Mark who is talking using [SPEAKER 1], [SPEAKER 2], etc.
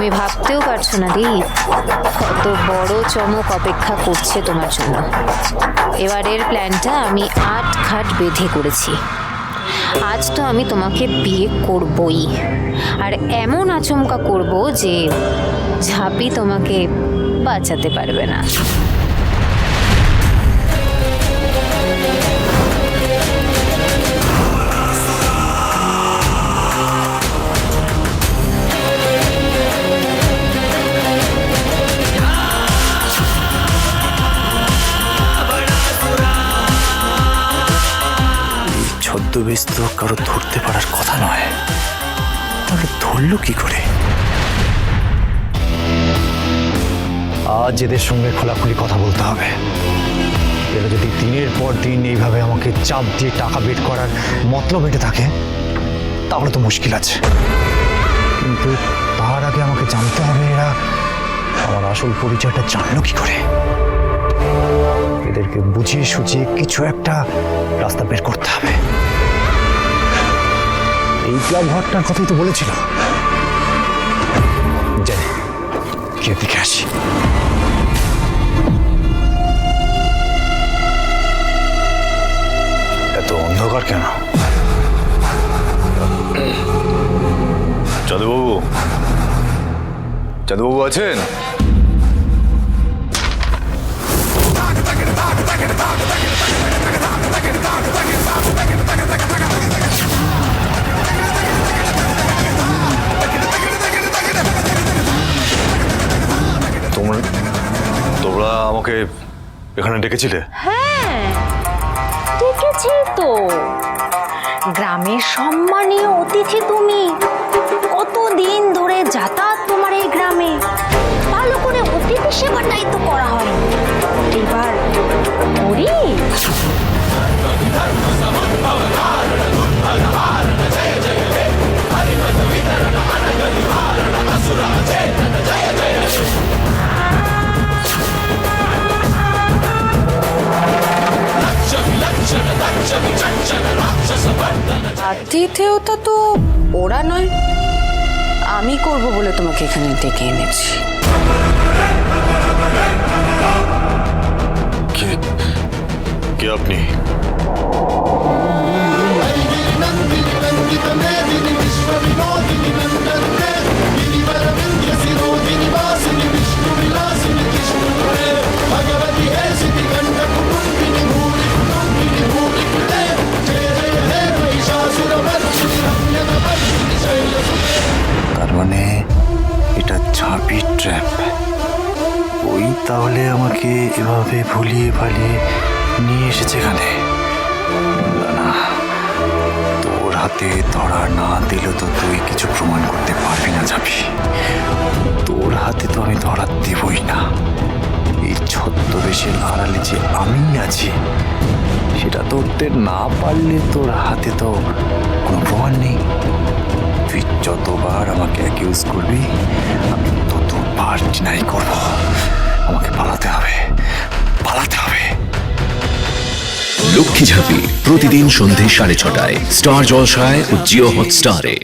[SPEAKER 1] তুমি ভাবতেও পারছো না দীপ, কত বড় চমক অপেক্ষা করছে তোমার জন্য। এবারের প্ল্যানটা আমি আট ঘাট বেঁধে করেছি। আজ তো আমি তোমাকে বিয়ে করবই, আর এমন আচমকা করব যে ঝাঁপি তোমাকে বাঁচাতে পারবে না।
[SPEAKER 2] ছদ্মবেশ তো কারো ধরতে পারার কথা নয়, তাহলে ধরলো কি করে? আজ এদের সঙ্গে খোলাখুলি কথা বলতে হবে। এরা যদি দিনের পর দিন এইভাবে আমাকে চাপ দিয়ে টাকা বের করার মতলব এটে থাকে, তাহলে তো মুশকিল আছে। কিন্তু তার আগে আমাকে জানতে হবে এরা আমার আসল পরিচয়টা জানলো কি করে। এদেরকে বুঝিয়ে সুঝিয়ে কিছু একটা রাস্তা বের করতে হবে। এই ক্লাব ঘরটার কথাই তো বলেছিল। যাই গিয়ে দেখে আসি। এত অন্ধকার কেন?
[SPEAKER 3] যাদববাবু, যাদববাবু আছেন? তোমরা আমাকে এখানে ডেকেছিলে?
[SPEAKER 4] হ্যাঁ, ডেকেছি তো। গ্রামের সম্মানীয় অতিথি তুমি। কতদিন ধরে যাতায়াত তোমার এই গ্রামে, ভালো করে অতিথি সেবাটাই তো করা হয়। এবার করি।
[SPEAKER 5] আতিথেয়তা তো ওরা নয়, আমি করব বলে তোমাকে এখানে ডেকে এনেছি।
[SPEAKER 3] কে আপনি?
[SPEAKER 2] তার মানে এটা ঝাঁপি ট্র্যাপ। ওই তাহলে আমাকে এভাবে ভুলিয়ে ভালিয়ে নিয়ে এসেছে এখানে। না, তোর হাতে ধরা না দিলে তো তুই কিছু প্রমাণ করতে পারবি না ঝাঁপি। তোর হাতে তো আমি ধরা দেবই না। এই ছদ্মবেশের আড়ালে যে আমি আছি সেটা ধরতে না পারলে তোর হাতে তো কোনো প্রমাণ নেই। তুই যতবার আমাকে অ্যাকিউজ করবি আমি ততবার ডিনাই করব। আমাকে পালাতে হবে, পালাতে হবে।
[SPEAKER 6] লক্ষ্মী ঝাঁপি প্রতিদিন সন্ধে 6:30টায় স্টার জলসায় ও জিও হটস্টারে।